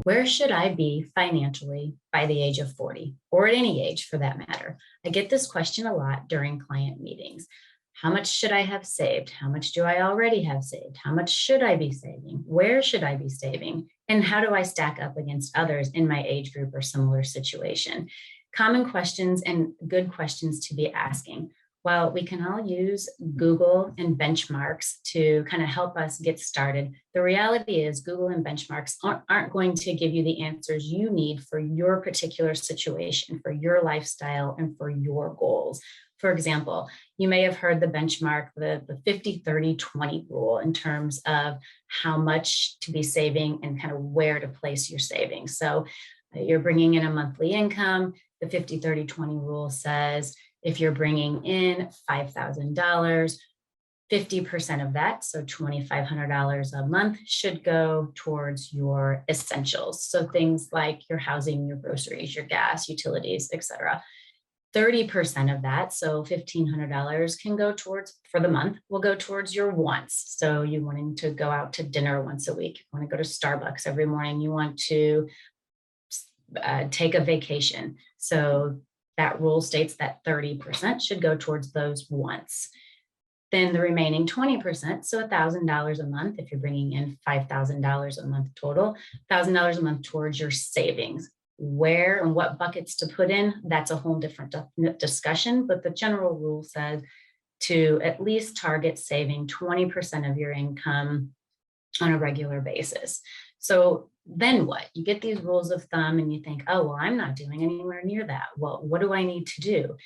Where should I be financially by the age of 40 or at any age for that matter? I get this question a lot during client meetings. How much should I have saved? How much do I already have saved? How much should I be saving? Where should I be saving? And how do I stack up against others in my age group or similar situation? Common questions and good questions to be asking. While we can all use Google and benchmarks to kind of help us get started, the reality is Google and benchmarks aren't going to give you the answers you need for your particular situation, for your lifestyle, and for your goals. For example, you may have heard the benchmark, the 50-30-20 rule in terms of how much to be saving and kind of where to place your savings. So you're bringing in a monthly income. The 50-30-20 rule says if you're bringing in $5,000, 50% of that, so $2,500 a month, should go towards your essentials. So things like your housing, your groceries, your gas, utilities, etc. 30% of that, so $1,500, can go towards, for the month, will go towards your wants. So you wanting to go out to dinner once a week, you want to go to Starbucks every morning, you want to take a vacation. So that rule states that 30% should go towards those wants. Then the remaining 20%, so $1,000 a month, if you're bringing in $5,000 a month total, $1,000 a month towards your savings. Where and what buckets to put in, that's a whole different discussion, but the general rule says to at least target saving 20% of your income on a regular basis. So then what? You get these rules of thumb and you think, oh, well, I'm not doing anywhere near that. Well, what do I need to do?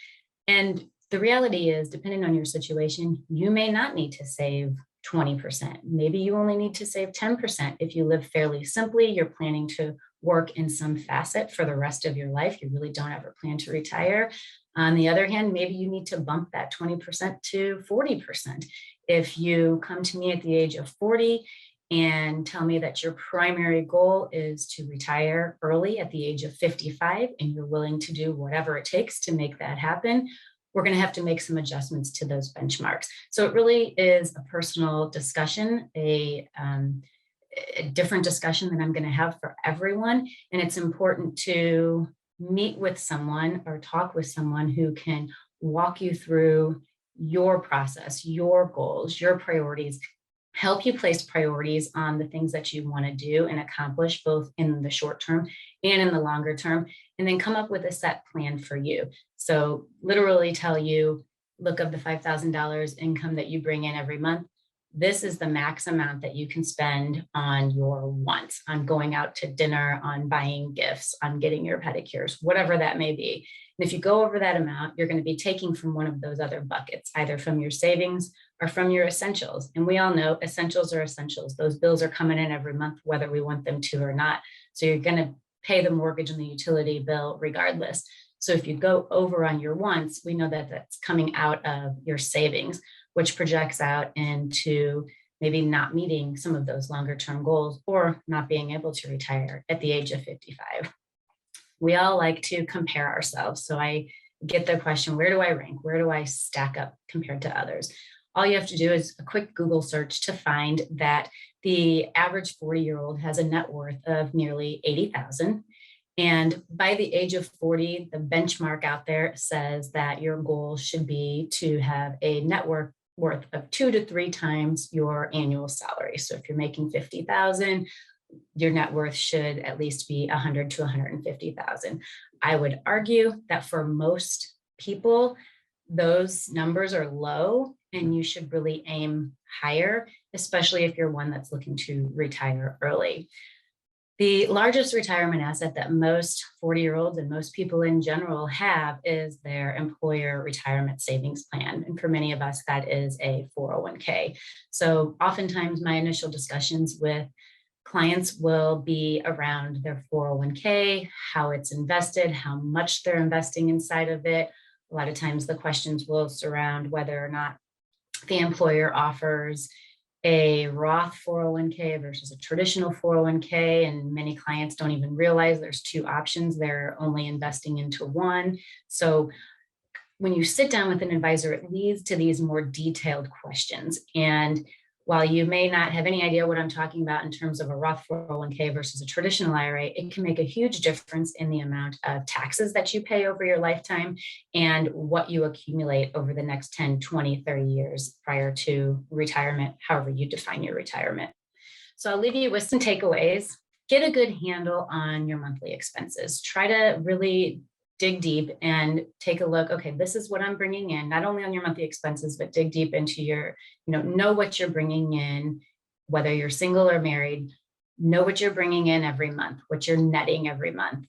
And the reality is, depending on your situation, you may not need to save 20%. Maybe you only need to save 10%. If you live fairly simply, you're planning to work in some facet for the rest of your life. You really don't ever plan to retire. On the other hand, maybe you need to bump that 20% to 40%. If you come to me at the age of 40 and tell me that your primary goal is to retire early at the age of 55, and you're willing to do whatever it takes to make that happen, we're going to have to make some adjustments to those benchmarks. So it really is a personal discussion, a different discussion that I'm going to have for everyone. And it's important to meet with someone or talk with someone who can walk you through your process, your goals, your priorities, help you place priorities on the things that you want to do and accomplish both in the short term and in the longer term, and then come up with a set plan for you. So literally tell you, look, of the $5,000 income that you bring in every month, this is the max amount that you can spend on your wants, on going out to dinner, on buying gifts, on getting your pedicures, whatever that may be. And if you go over that amount, you're going to be taking from one of those other buckets, either from your savings or from your essentials. And we all know essentials are essentials. Those bills are coming in every month, whether we want them to or not. So you're going to pay the mortgage and the utility bill regardless. So if you go over on your wants, we know that that's coming out of your savings, which projects out into maybe not meeting some of those longer term goals or not being able to retire at the age of 55. We all like to compare ourselves. So I get the question, where do I rank? Where do I stack up compared to others? All you have to do is a quick Google search to find that the average 40-year-old has a net worth of nearly $80,000. And by the age of 40, the benchmark out there says that your goal should be to have a net worth of 2 to 3 times your annual salary. So if you're making $50,000, your net worth should at least be $100,000 to $150,000. I would argue that for most people, those numbers are low and you should really aim higher, especially if you're one that's looking to retire early. The largest retirement asset that most 40-year-olds and most people in general have is their employer retirement savings plan. And for many of us, that is a 401k. So oftentimes my initial discussions with clients will be around their 401k, how it's invested, how much they're investing inside of it. A lot of times the questions will surround whether or not the employer offers a Roth 401k versus a traditional 401k. And many clients don't even realize there's 2 options. They're only investing into one. So when you sit down with an advisor, it leads to these more detailed questions. And While you may not have any idea what I'm talking about in terms of a Roth 401k versus a traditional IRA, it can make a huge difference in the amount of taxes that you pay over your lifetime and what you accumulate over the next 10, 20, 30 years prior to retirement, however you define your retirement. So I'll leave you with some takeaways. Get a good handle on your monthly expenses. Try to really dig deep and take a look. Okay, this is what I'm bringing in, not only on your monthly expenses, but dig deep into your, know what you're bringing in, whether you're single or married, know what you're bringing in every month, what you're netting every month.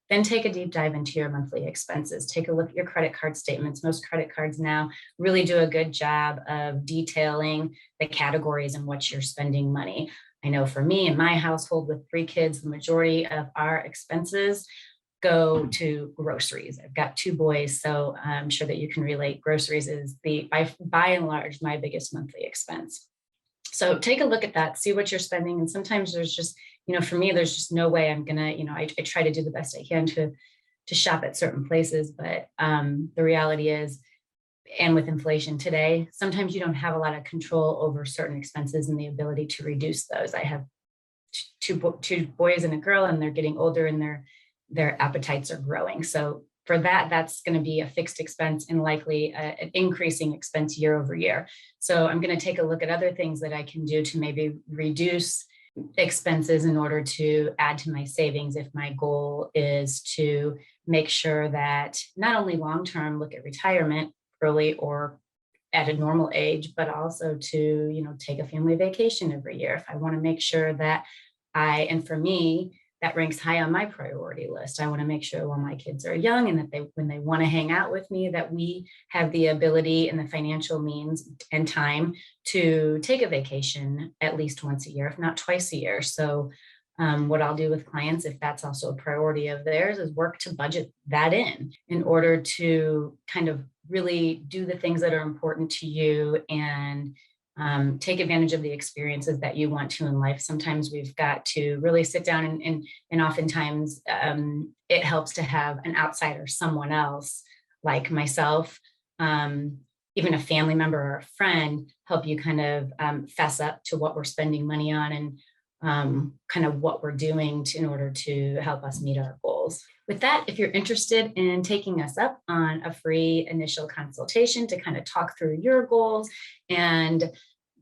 Then take a deep dive into your monthly expenses. Take a look at your credit card statements. Most credit cards now really do a good job of detailing the categories in which you're spending money. I know for me in my household with 3 kids, the majority of our expenses go to groceries. I've got 2 boys, so I'm sure that you can relate. Groceries is by and large my biggest monthly expense. So take a look at that, see what you're spending. And sometimes there's just, for me, there's just no way I'm gonna, I try to do the best I can to shop at certain places. But the reality is, and with inflation today, sometimes you don't have a lot of control over certain expenses and the ability to reduce those. I have two boys and a girl, and they're getting older, and their appetites are growing. So for that, that's going to be a fixed expense and likely an increasing expense year over year. So I'm going to take a look at other things that I can do to maybe reduce expenses in order to add to my savings if my goal is to make sure that not only long-term look at retirement early or at a normal age, but also to, take a family vacation every year. If I want to make sure that and for me, that ranks high on my priority list. I want to make sure while my kids are young and that when they want to hang out with me, that we have the ability and the financial means and time to take a vacation at least once a year, if not twice a year. So what I'll do with clients, if that's also a priority of theirs, is work to budget that in order to kind of really do the things that are important to you and take advantage of the experiences that you want to in life. Sometimes we've got to really sit down and oftentimes it helps to have an outsider, someone else like myself, even a family member or a friend, help you kind of fess up to what we're spending money on and kind of what we're doing in order to help us meet our goals. With that, if you're interested in taking us up on a free initial consultation to kind of talk through your goals and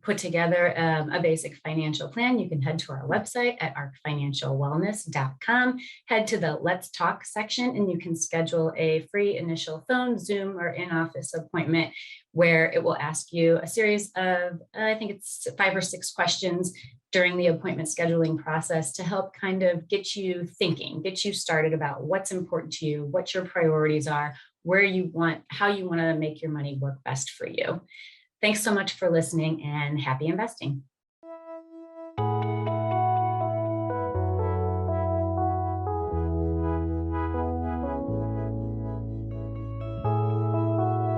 put together a basic financial plan, you can head to our website at arkfinancialwellness.com, head to the Let's Talk section, and you can schedule a free initial phone, Zoom, or in-office appointment where it will ask you a series of, I think it's 5 or 6 questions during the appointment scheduling process to help kind of get you thinking, get you started about what's important to you, what your priorities are, how you want to make your money work best for you. Thanks so much for listening, and happy investing.